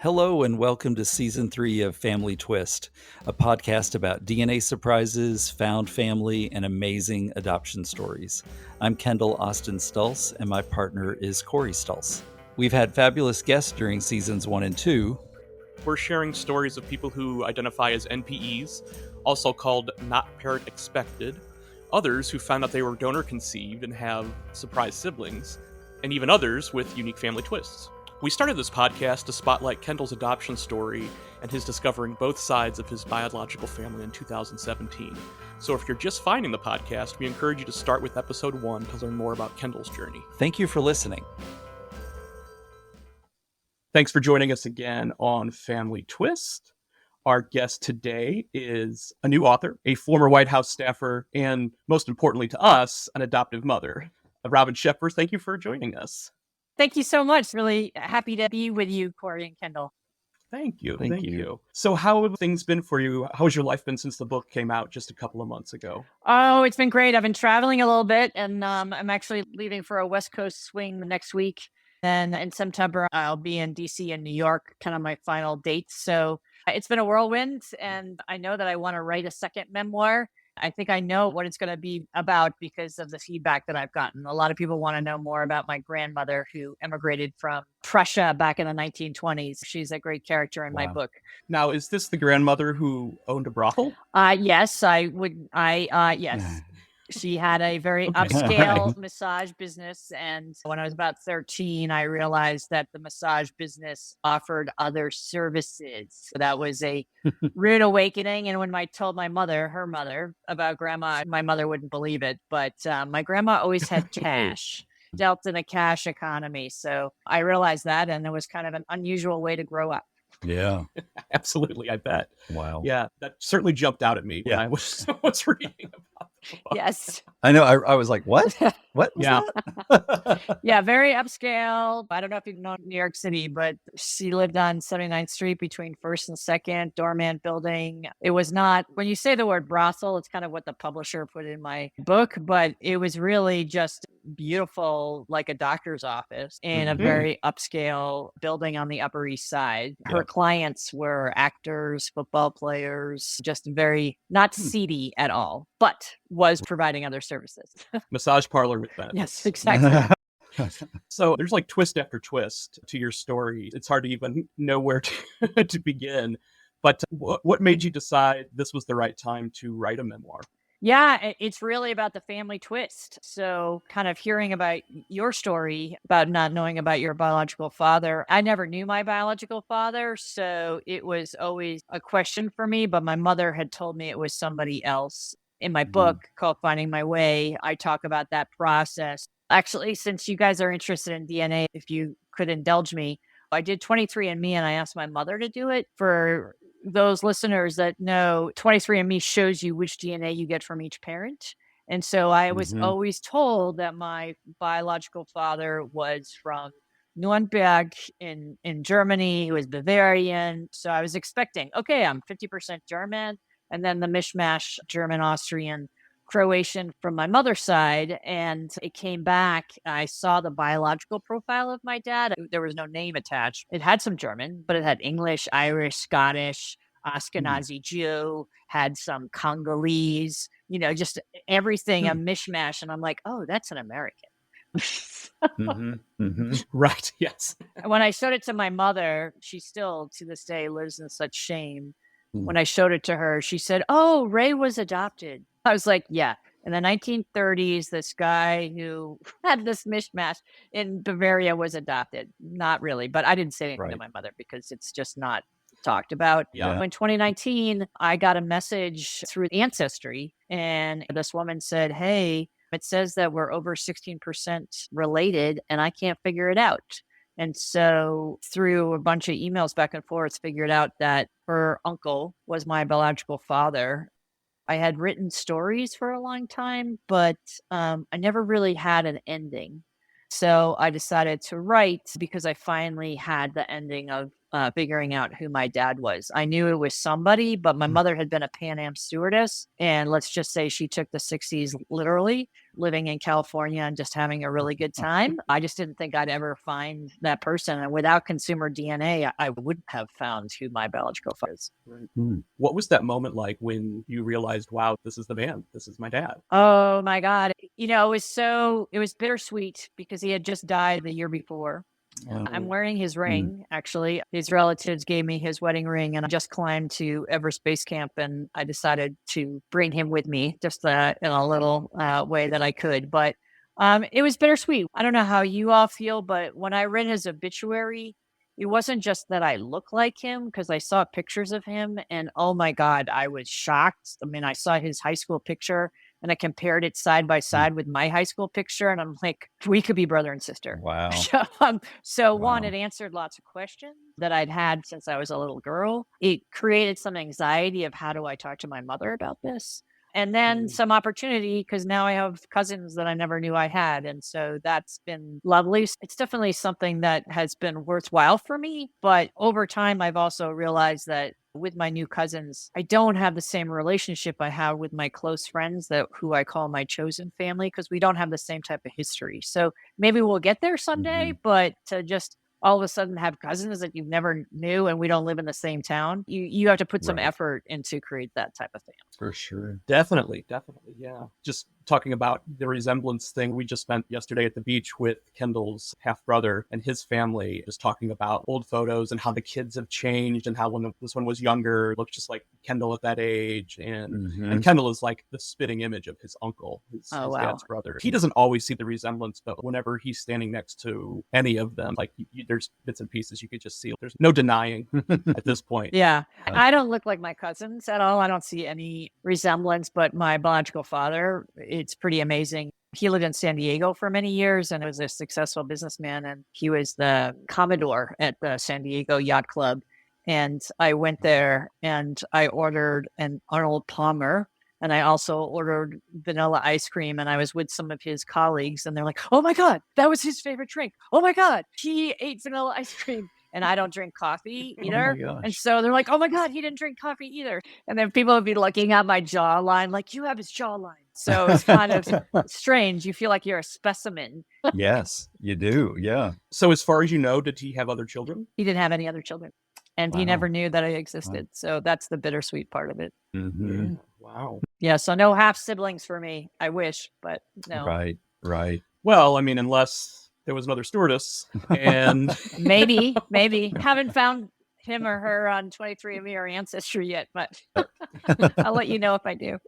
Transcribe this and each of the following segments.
Hello and welcome to Season 3 of Family Twist, a podcast about DNA surprises, found family, and amazing adoption stories. I'm Kendall Stulce, and my partner is Corey Stulce. We've had fabulous guests during Seasons 1 and 2. We're sharing stories of people who identify as NPEs, also called not parent expected, others who found out they were donor conceived and have surprise siblings, and even others with unique family twists. We started this podcast to spotlight Kendall's adoption story and his discovering both sides of his biological family in 2017. So if you're just finding the podcast, we encourage you to start with episode 1 to learn more about Kendall's journey. Thank you for listening. Thanks for joining us again on Family Twist. Our guest today is a new author, a former White House staffer, and most importantly to us, an adoptive mother. Robin Schepper, thank you for joining us. Thank you so much. Really happy to be with you, Corey and Kendall. Thank you. Thank you. So how have things been for you? How has your life been since the book came out just a couple of months ago? Oh, it's been great. I've been traveling a little bit, and I'm actually leaving for a West Coast swing next week. Then in September, I'll be in DC and New York, kind of my final dates. So it's been a whirlwind, and I know that I want to write a second memoir. I think I know what it's going to be about because of the feedback that I've gotten. A lot of people want to know more about my grandmother who immigrated from Prussia back in the 1920s. She's a great character in my book. Now, is this the grandmother who owned a brothel? Yes, I would. Yes. She had a very upscale massage business. And when I was about 13, I realized that the massage business offered other services. So that was a rude awakening. And when I told my mother, her mother, about grandma, my mother wouldn't believe it. But my grandma always had cash, dealt in a cash economy. So I realized that. And it was kind of an unusual way to grow up. Yeah. Absolutely, I bet. Wow. Yeah, that certainly jumped out at me when I was reading about it. Yes. I know. I was like, what? What? Yeah. Yeah, very upscale. I don't know if you know New York City, but she lived on 79th Street between 1st and 2nd, doorman building. It was not, when you say the word brothel, it's kind of what the publisher put in my book, but it was really just beautiful, like a doctor's office in a very upscale building on the Upper East Side. Her clients were actors, football players, just very not seedy at all, but was providing other services. Massage parlor with benefits. Yes, exactly. So there's like twist after twist to your story. It's hard to even know where to begin. But what made you decide this was the right time to write a memoir? Yeah, it's really about the family twist. So kind of hearing about your story about not knowing about your biological father. I never knew my biological father, so it was always a question for me, but my mother had told me it was somebody else. In my book called Finding My Way, I talk about that process. Actually, since you guys are interested in DNA, if you could indulge me, I did 23andMe and I asked my mother to do it. For those listeners that know, 23andMe shows you which DNA you get from each parent. And so I was always told that my biological father was from Nuremberg in Germany. He was Bavarian. So I was expecting, okay, I'm 50% German. And then the mishmash German, Austrian, Croatian from my mother's side. And it came back. I saw the biological profile of my dad. There was no name attached. It had some German, but it had English, Irish, Scottish, Ashkenazi Jew, had some Congolese, just everything, a mishmash. And I'm like, oh, that's an American. Right. Yes. When I showed it to my mother, she still to this day lives in such shame. When I showed it to her, she said, oh, Ray was adopted. I was like, yeah. In the 1930s, this guy who had this mishmash in Bavaria was adopted. Not really, but I didn't say anything to my mother because it's just not talked about. Yeah. In 2019, I got a message through Ancestry, and this woman said, hey, it says that we're over 16% related, and I can't figure it out. And so through a bunch of emails back and forth, figured out that her uncle was my biological father. I had written stories for a long time, but I never really had an ending. So I decided to write because I finally had the ending of figuring out who my dad was. I knew it was somebody, but my mother had been a Pan Am stewardess. And let's just say she took the 60s literally, living in California and just having a really good time. I just didn't think I'd ever find that person. And without consumer DNA, I wouldn't have found who my biological father is. Right. What was that moment like when you realized, wow, this is the man, this is my dad? Oh my God. It was bittersweet because he had just died the year before. I'm wearing his ring, actually. His relatives gave me his wedding ring, and I just climbed to Everest Base Camp, and I decided to bring him with me just in a little way that I could. But it was bittersweet. I don't know how you all feel, but when I read his obituary, it wasn't just that I look like him because I saw pictures of him, and oh my God, I was shocked. I mean, I saw his high school picture and I compared it side by side with my high school picture, and I'm like, we could be brother and sister. Wow. So one, Wow. it answered lots of questions that I'd had since I was a little girl. It created some anxiety of how do I talk to my mother about this? And then some opportunity because now I have cousins that I never knew I had. And so that's been lovely. It's definitely something that has been worthwhile for me. But over time, I've also realized that with my new cousins, I don't have the same relationship I have with my close friends who I call my chosen family because we don't have the same type of history. So maybe we'll get there someday, but to just all of a sudden have cousins that you've never knew and we don't live in the same town, you have to put some effort into create that type of thing. For sure. Definitely. Yeah. Just talking about the resemblance thing, we just spent yesterday at the beach with Kendall's half brother and his family, just talking about old photos and how the kids have changed and how when this one was younger, it looked just like Kendall at that age. And Kendall is like the spitting image of his uncle, his dad's brother. He doesn't always see the resemblance, but whenever he's standing next to any of them, like there's bits and pieces you could just see. There's no denying at this point. Yeah. I don't look like my cousins at all. I don't see any resemblance, but my biological father, it's pretty amazing. He lived in San Diego for many years and was a successful businessman. And he was the Commodore at the San Diego Yacht Club. And I went there and I ordered an Arnold Palmer. And I also ordered vanilla ice cream. And I was with some of his colleagues and they're like, oh my God, that was his favorite drink. Oh my God, he ate vanilla ice cream. And I don't drink coffee either. And so they're like, oh my God, he didn't drink coffee either. And then people would be looking at my jawline like, you have his jawline. So it's kind of strange. You feel like you're a specimen. Yes, you do. Yeah. So as far as you know, did he have other children? He didn't have any other children. And he never knew that I existed. So that's the bittersweet part of it. Yeah. Wow. Yeah. So no half siblings for me. I wish, but no. Right. Well, I mean, unless there was another stewardess and maybe haven't found him or her on 23andMe or Ancestry yet, but I'll let you know if I do.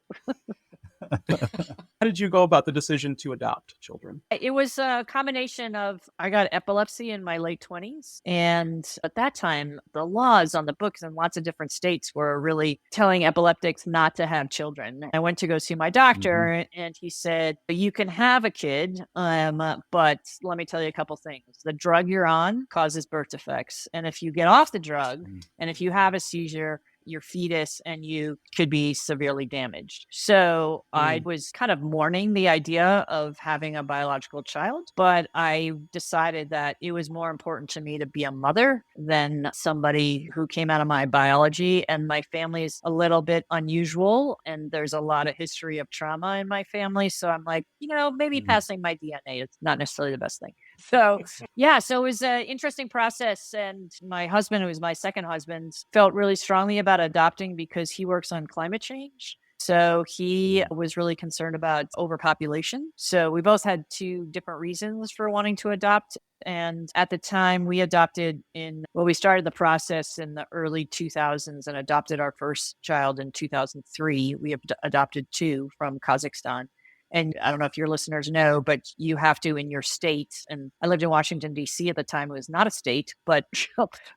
How did you go about the decision to adopt children? It was a combination of, I got epilepsy in my late 20s. And at that time, the laws on the books in lots of different states were really telling epileptics not to have children. I went to go see my doctor and he said, you can have a kid, but let me tell you a couple things. The drug you're on causes birth defects. And if you get off the drug and if you have a seizure, your fetus and you could be severely damaged. So I was kind of mourning the idea of having a biological child, but I decided that it was more important to me to be a mother than somebody who came out of my biology. And my family is a little bit unusual and there's a lot of history of trauma in my family. So I'm like, maybe passing my DNA is not necessarily the best thing. So it was an interesting process. And my husband, who was my second husband, felt really strongly about adopting because he works on climate change. So he was really concerned about overpopulation. So we both had two different reasons for wanting to adopt. And at the time we adopted we started the process in the early 2000s and adopted our first child in 2003. We adopted two from Kazakhstan. And I don't know if your listeners know, but you have to in your state. And I lived in Washington, D.C. at the time. It was not a state, but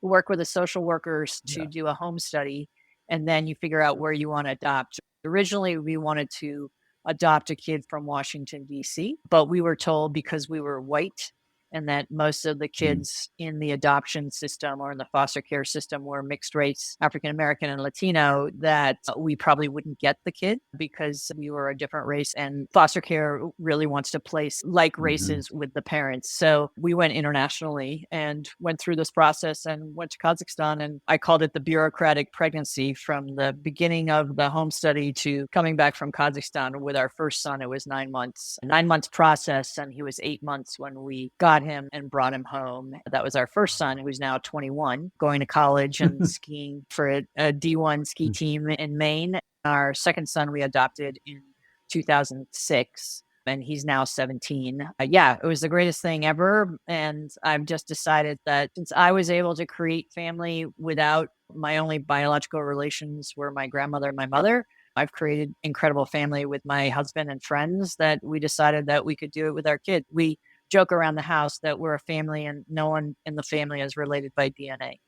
work with the social workers to do a home study. And then you figure out where you want to adopt. Originally, we wanted to adopt a kid from Washington, D.C., but we were told because we were white and that most of the kids in the adoption system or in the foster care system were mixed race, African American and Latino, that we probably wouldn't get the kid because we were a different race. And foster care really wants to place like races with the parents. So we went internationally and went through this process and went to Kazakhstan. And I called it the bureaucratic pregnancy. From the beginning of the home study to coming back from Kazakhstan with our first son, it was 9 months. 9 months process, and he was 8 months when we got him and brought him home. That was our first son, who's now 21, going to college and skiing for a D1 ski team in Maine. Our second son we adopted in 2006. And he's now 17. Yeah, it was the greatest thing ever. And I've just decided that since I was able to create family without my only biological relations were my grandmother and my mother, I've created incredible family with my husband and friends that we decided that we could do it with our kid. We joke around the house that we're a family and no one in the family is related by DNA.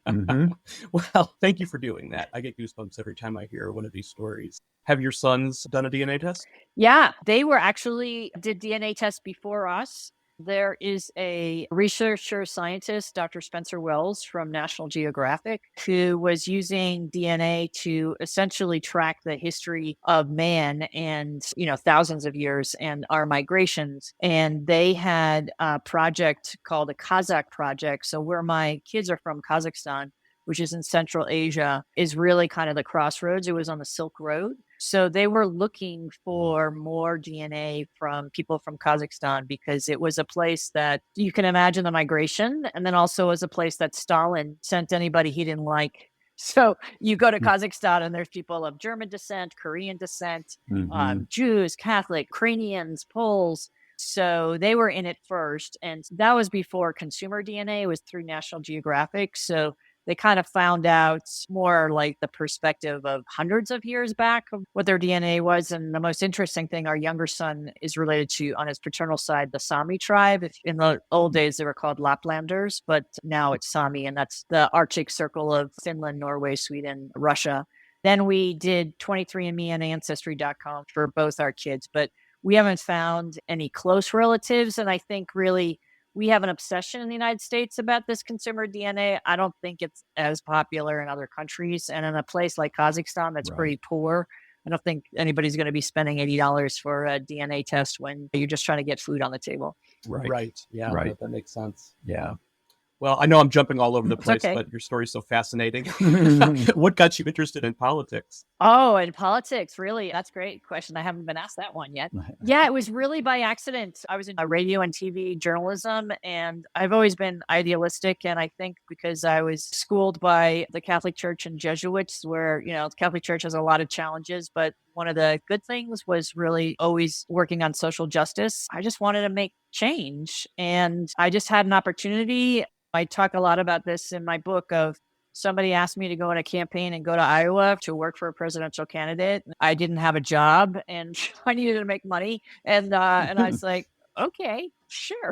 Well, thank you for doing that. I get goosebumps every time I hear one of these stories. Have your sons done a DNA test? Yeah, they did DNA tests before us. There is a researcher scientist, Dr. Spencer Wells from National Geographic, who was using DNA to essentially track the history of man and, thousands of years and our migrations. And they had a project called a Kazakh project. So where my kids are from, Kazakhstan, which is in Central Asia, is really kind of the crossroads. It was on the Silk Road. So they were looking for more DNA from people from Kazakhstan because it was a place that you can imagine the migration, and then also was a place that Stalin sent anybody he didn't like. So you go to Kazakhstan and there's people of German descent, Korean descent, Jews, Catholic, Ukrainians, Poles. So they were in it first. And that was before consumer DNA. It was through National Geographic. So they kind of found out more like the perspective of hundreds of years back of what their DNA was. And the most interesting thing, our younger son is related to, on his paternal side, the Sami tribe. In the old days, they were called Laplanders, but now it's Sami, and that's the Arctic Circle of Finland, Norway, Sweden, Russia. Then we did 23andMe and Ancestry.com for both our kids, but we haven't found any close relatives. And I think really we have an obsession in the United States about this consumer DNA. I don't think it's as popular in other countries. And in a place like Kazakhstan that's pretty poor, I don't think anybody's going to be spending $80 for a DNA test when you're just trying to get food on the table. Right. Yeah, Right. That makes sense. Yeah. Well, I know I'm jumping all over the place, okay. but your story's so fascinating. What got you interested in politics? Oh, and politics, really? That's a great question. I haven't been asked that one yet. Yeah, it was really by accident. I was in radio and TV journalism, and I've always been idealistic. And I think because I was schooled by the Catholic Church and Jesuits, where, the Catholic Church has a lot of challenges, but one of the good things was really always working on social justice. I just wanted to make change, and I just had an opportunity. I talk a lot about this in my book of somebody asked me to go on a campaign and go to Iowa to work for a presidential candidate. I didn't have a job and I needed to make money. And I was like, okay, sure.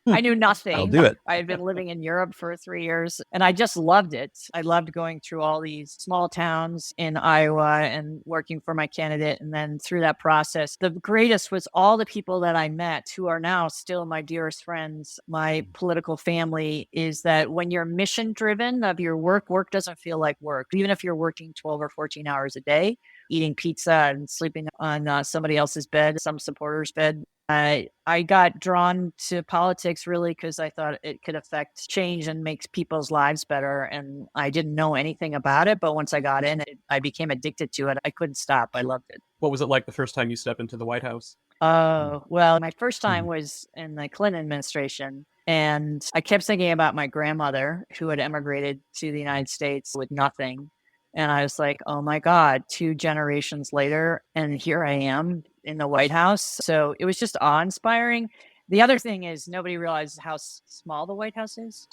I knew nothing. I'll do it. I had been living in Europe for 3 years and I just loved it. I loved going through all these small towns in Iowa and working for my candidate. And then through that process, the greatest was all the people that I met who are now still my dearest friends, my political family, is that when you're mission driven of your work doesn't feel like work. Even if you're working 12 or 14 hours a day, eating pizza and sleeping on somebody else's bed, some supporter's bed. I got drawn to politics really because I thought it could affect change and makes people's lives better. And I didn't know anything about it. But once I got in it, I became addicted to it. I couldn't stop. I loved it. What was it like the first time you stepped into the White House? Oh, well, my first time was in the Clinton administration. And I kept thinking about my grandmother who had emigrated to the United States with nothing. And I was like, oh my God, 2 generations later, and here I am in the White House. So it was just awe-inspiring. The other thing is nobody realizes how small the White House is.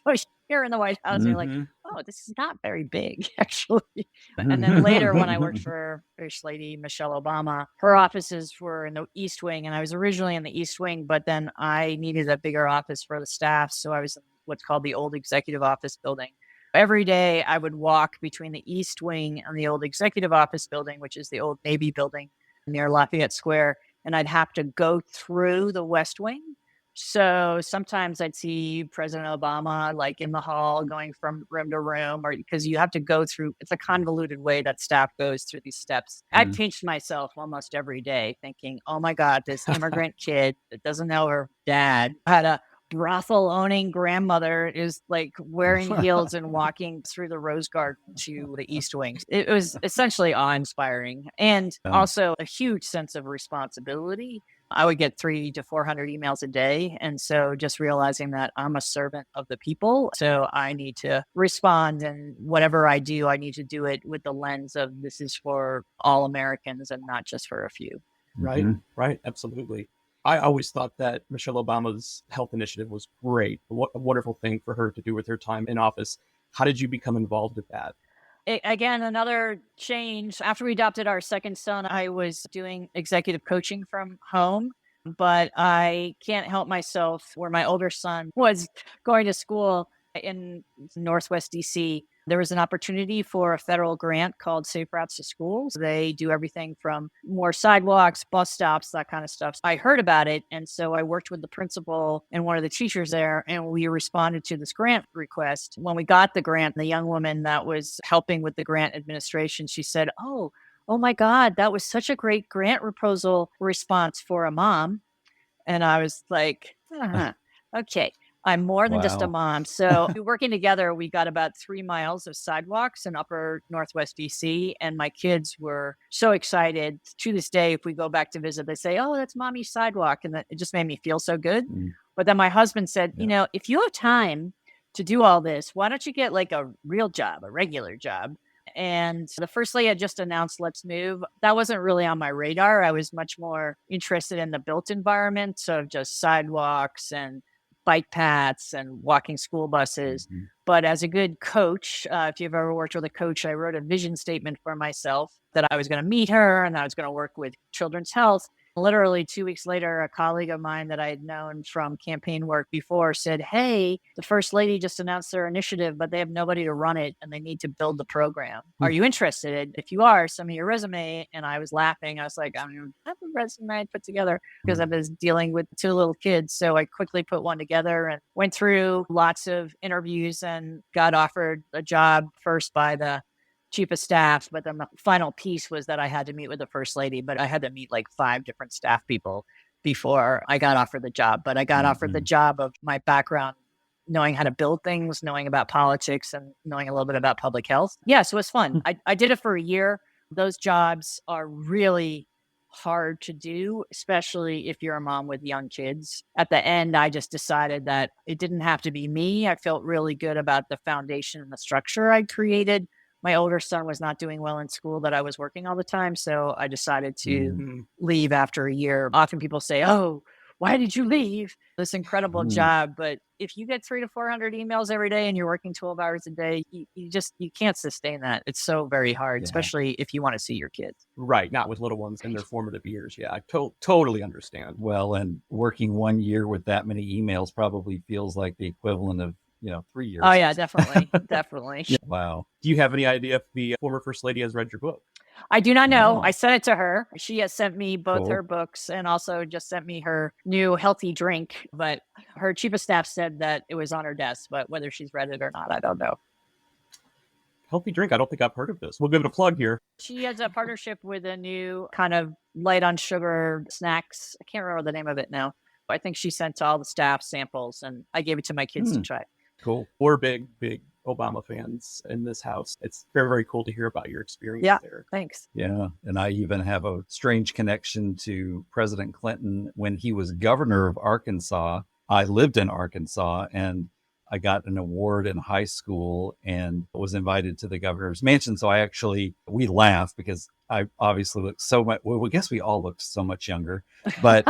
So you're in the White House, and you're like, oh, this is not very big, actually. And then later when I worked for First Lady Michelle Obama, her offices were in the East Wing, and I was originally in the East Wing, but then I needed a bigger office for the staff. So I was in what's called the old executive office building. Every day I would walk between the East Wing and the old executive office building, which is the old Navy building near Lafayette Square. And I'd have to go through the West Wing So sometimes I'd see President Obama like in the hall going from room to room, or because you have to go through, it's a convoluted way that staff goes through these steps. I Mhm. pinched myself almost every day thinking, oh my God, this immigrant kid that doesn't know her dad had a brothel owning grandmother is like wearing heels and walking through the rose garden to the East Wing. It was essentially awe inspiring and Yeah. also a huge sense of responsibility. I would get 300 to 400 emails a day. And so just realizing that I'm a servant of the people. So I need to respond. And whatever I do, I need to do it with the lens of this is for all Americans and not just for a few. Right, Mhm. right, absolutely. I always thought that Michelle Obama's health initiative was great. What a wonderful thing for her to do with her time in office. How did you become involved with that? Again, another change. After we adopted our second son, I was doing executive coaching from home, but I can't help myself where my older son was going to school in Northwest DC. There was an opportunity for a federal grant called Safe Routes to Schools. They do everything from more sidewalks, bus stops, that kind of stuff. I heard about it. And so I worked with the principal and one of the teachers there, and we responded to this grant request. When we got the grant, the young woman that was helping with the grant administration, she said, oh my God, that was such a great grant proposal response for a mom. And I was like, okay, I'm more than just a Wow. mom. So working together, we got about 3 miles of sidewalks in upper Northwest DC. And my kids were so excited. To this day, if we go back to visit, they say, oh, that's mommy's sidewalk. And it just made me feel so good. Mm, But then my husband said, yeah. if you have time to do all this, why don't you get like a real job, a regular job? And the first lady had just announced, let's move. That wasn't really on my radar. I was much more interested in the built environment of just sidewalks and bike paths and walking school buses. Mhm. But as a good coach, if you've ever worked with a coach, I wrote a vision statement for myself that I was going to meet her and I was going to work with children's health. Literally 2 weeks later, a colleague of mine that I had known from campaign work before said, hey, the first lady just announced their initiative, but they have nobody to run it and they need to build the program. Are you interested? If you are, send me your resume. And I was laughing. I was like, I don't have a resume I put together because I was dealing with 2 little kids. So I quickly put one together and went through lots of interviews and got offered a job first by the chief of staff, but then the final piece was that I had to meet with the first lady, but I had to meet like 5 different staff people before I got offered the job. But I got offered the Mhm. job of my background, knowing how to build things, knowing about politics, and knowing a little bit about public health. Yeah, so it was fun. I did it for a year. Those jobs are really hard to do, especially if you're a mom with young kids. At the end, I just decided that it didn't have to be me. I felt really good about the foundation and the structure I created. My older son was not doing well in school, that I was working all the time. So I decided to Mhm. Mm, leave after a year. Often people say, oh, why did you leave this incredible Mm. job? But if you get 300 to 400 emails every day and you're working 12 hours a day, you can't sustain that. It's so very hard, Yeah. especially if you want to see your kids. right, not with little ones in their formative years. Yeah, I totally understand. Well, and working 1 year with that many emails probably feels like the equivalent of, 3 years. Oh yeah, definitely. Definitely. Yeah. Wow. Do you have any idea if the former first lady has read your book? I do not know. Oh, I sent it to her. She has sent me both cool. her books and also just sent me her new healthy drink. But her chief of staff said that it was on her desk, but whether she's read it or not, I don't know. Healthy drink. I don't think I've heard of this. We'll give it a plug here. She has a partnership with a new kind of light on sugar snacks. I can't remember the name of it now. I think she sent to all the staff samples and I gave it to my kids to try. Cool. We're big Obama fans in this house. It's very, very cool to hear about your experience Yeah. there. Thanks. Yeah. And I even have a strange connection to President Clinton. When he was governor of Arkansas, I lived in Arkansas and I got an award in high school and was invited to the governor's mansion. So we laugh because I obviously look so much, well, I guess we all look so much younger, but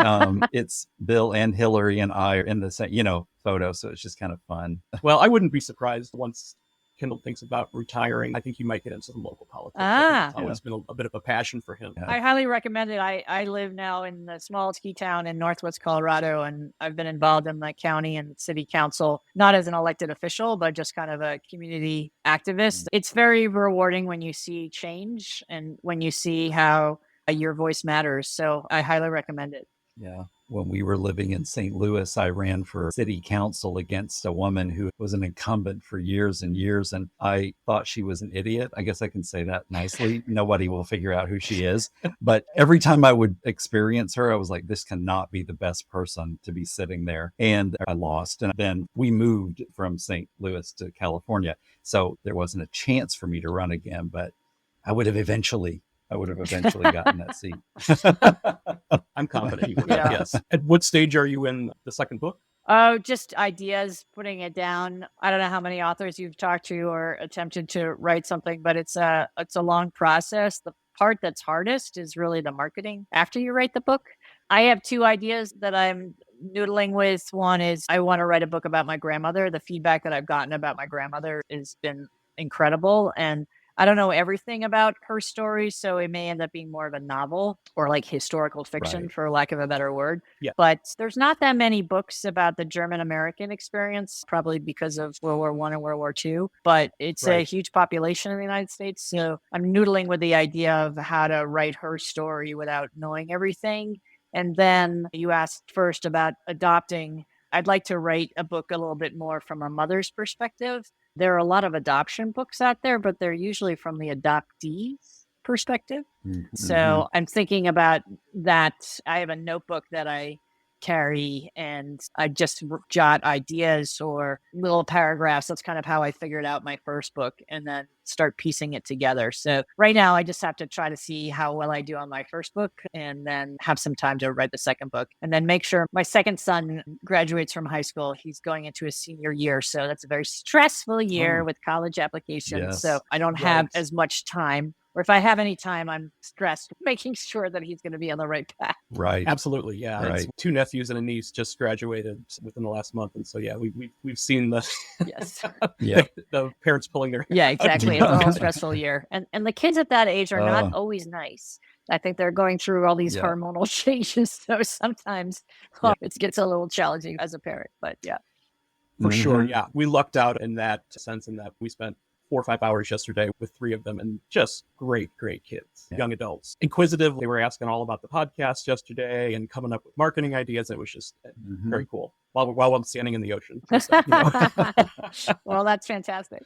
it's Bill and Hillary and I are in the same, photo. So it's just kind of fun. Well, I wouldn't be surprised once Kendall thinks about retiring. I think you might get into some local politics. I think it's always been a bit of a passion for him. Yeah. I highly recommend it. I live now in a small ski town in Northwest Colorado, and I've been involved in the county and city council, not as an elected official, but just kind of a community activist. It's very rewarding when you see change and when you see how your voice matters. So I highly recommend it. Yeah. When we were living in St. Louis, I ran for city council against a woman who was an incumbent for years and years. And I thought she was an idiot. I guess I can say that nicely. Nobody will figure out who she is. But every time I would experience her, I was like, this cannot be the best person to be sitting there. And I lost. And then we moved from St. Louis to California. So there wasn't a chance for me to run again, but I would have eventually gotten that seat. I'm confident you would have, yes. At what stage are you in the second book? Oh, just ideas, putting it down. I don't know how many authors you've talked to or attempted to write something, but it's a long process. The part that's hardest is really the marketing after you write the book. I have two ideas that I'm noodling with. One is I want to write a book about my grandmother. The feedback that I've gotten about my grandmother has been incredible. And I don't know everything about her story, so it may end up being more of a novel or like historical fiction, Right. for lack of a better word. Yeah. But there's not that many books about the German-American experience, probably because of World War I and World War II. But it's a Right. huge population in the United States, so I'm noodling with the idea of how to write her story without knowing everything. And then you asked first about adopting. I'd like to write a book a little bit more from a mother's perspective. There are a lot of adoption books out there, but they're usually from the adoptee's perspective. Mm-hmm. So I'm thinking about that. I have a notebook that I carry and I just jot ideas or little paragraphs. That's kind of how I figured out my first book and then start piecing it together. So right now I just have to try to see how well I do on my first book and then have some time to write the second book and then make sure my second son graduates from high school. He's going into his senior year. So that's a very stressful year with college applications. Yes. So I don't have as much time. Or if I have any time, I'm stressed, making sure that he's going to be on the right path. Right. Absolutely, yeah. Right. It's 2 nephews and a niece just graduated within the last month, and so yeah, we've seen the Yes. the parents pulling their hair. Yeah, exactly. It's a whole stressful year, and the kids at that age are not Oh. always nice. I think they're going through all these Yeah. hormonal changes, so sometimes it gets a little challenging as a parent. But yeah. For sure, Mhm. yeah. We lucked out in that sense, in that we spent 4 or 5 hours yesterday with 3 of them, and just great kids, young adults. Inquisitive, they were asking all about the podcast yesterday and coming up with marketing ideas. It was just Mhm. very cool. While I'm standing in the ocean. and stuff, you know. Well, that's fantastic.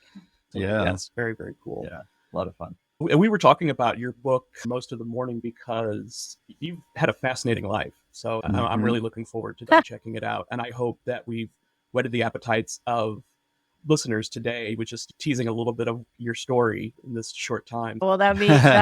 Yeah. Yes, very cool. Yeah. A lot of fun. And we were talking about your book most of the morning because you've had a fascinating life. So I'm Mhm. really looking forward to checking it out. And I hope that we've whetted the appetites of listeners today with just teasing a little bit of your story in this short time. Well, that'd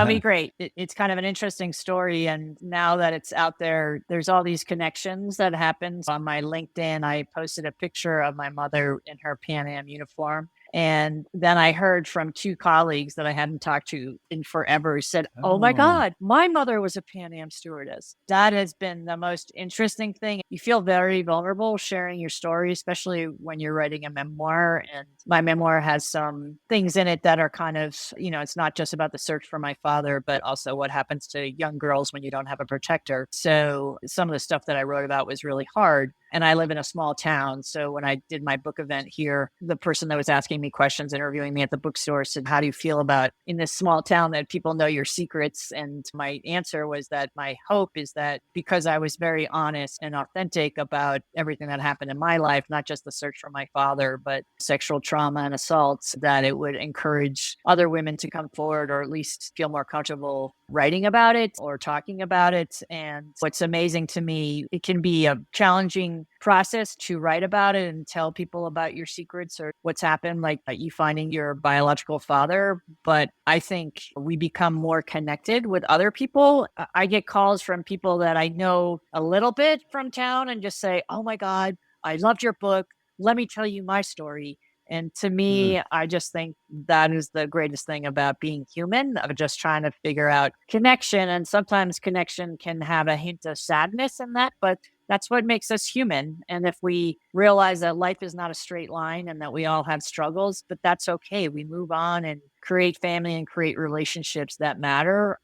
be great. It's kind of an interesting story, and now that it's out there, there's all these connections that happen. On my LinkedIn, I posted a picture of my mother in her Pan Am uniform. And then I heard from 2 colleagues that I hadn't talked to in forever who said, "Oh my Oh. God, my mother was a Pan Am stewardess." That has been the most interesting thing. You feel very vulnerable sharing your story, especially when you're writing a memoir. And my memoir has some things in it that are kind of, it's not just about the search for my father, but also what happens to young girls when you don't have a protector. So some of the stuff that I wrote about was really hard. And I live in a small town. So when I did my book event here, the person that was asking me questions, interviewing me at the bookstore said, "How do you feel about in this small town that people know your secrets?" And my answer was that my hope is that because I was very honest and authentic about everything that happened in my life, not just the search for my father, but sexual trauma and assaults, that it would encourage other women to come forward or at least feel more comfortable writing about it or talking about it. And what's amazing to me, it can be a challenging process to write about it and tell people about your secrets or what's happened, like you finding your biological father. But I think we become more connected with other people. I get calls from people that I know a little bit from town and just say, "Oh my God, I loved your book. Let me tell you my story." And to me, I just think that is the greatest thing about being human, of just trying to figure out connection. And sometimes connection can have a hint of sadness in that, but that's what makes us human. And if we realize that life is not a straight line and that we all have struggles, but that's okay. We move on and create family and create relationships that matter.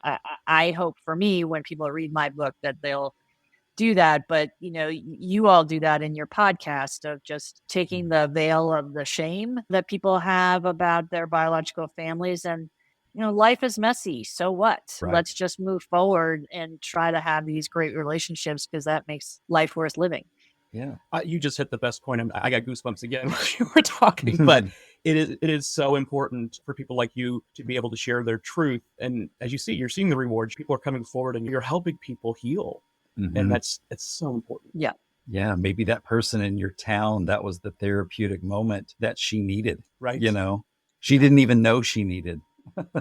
I hope for me, when people read my book, that they'll do that. But you all do that in your podcast of just taking the veil of the shame that people have about their biological families and life is messy. So what? Right. Let's just move forward and try to have these great relationships because that makes life worth living. Yeah. You just hit the best point. I got goosebumps again when you were talking, but it is so important for people like you to be able to share their truth. And as you see, you're seeing the rewards. People are coming forward and you're helping people heal. And it's so important. Yeah. Yeah. Maybe that person in your town, that was the therapeutic moment that she needed. Right. She didn't even know she needed.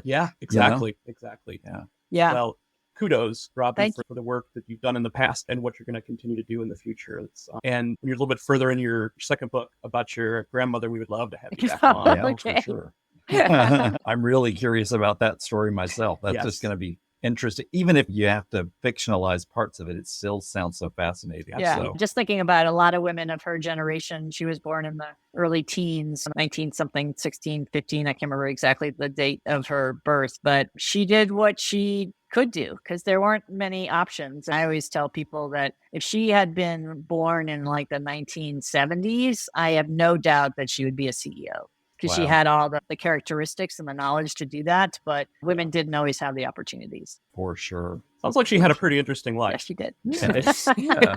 Yeah, exactly. Exactly. Yeah. Yeah. Well, kudos, Robin, Thank for the work that you've done in the past and what you're going to continue to do in the future. And when you're a little bit further in your second book about your grandmother, we would love to have you back on. Yeah, Okay. for sure. I'm really curious about that story myself. That's just going to be interesting. Even if you have to fictionalize parts of it, it still sounds so fascinating. Yeah. So, Just thinking about a lot of women of her generation. She was born in the early teens, 19 something, 16, 15. I can't remember exactly the date of her birth, but she did what she could do because there weren't many options. I always tell people that if she had been born in like the 1970s, I have no doubt that she would be a CEO. Because she had all the characteristics and the knowledge to do that, but women didn't always have the opportunities. for sure. Sounds like she had a pretty interesting life. Yes, she did. Yeah.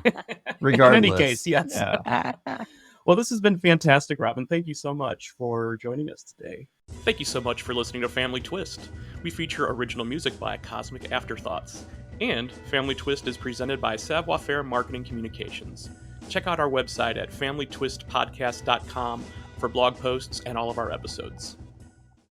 Regardless. In any case, yes. Yeah. Well, this has been fantastic, Robin. Thank you so much for joining us today. Thank you so much for listening to Family Twist. We feature original music by Cosmic Afterthoughts. And Family Twist is presented by Savoir Faire Marketing Communications. Check out our website at familytwistpodcast.com for blog posts and all of our episodes.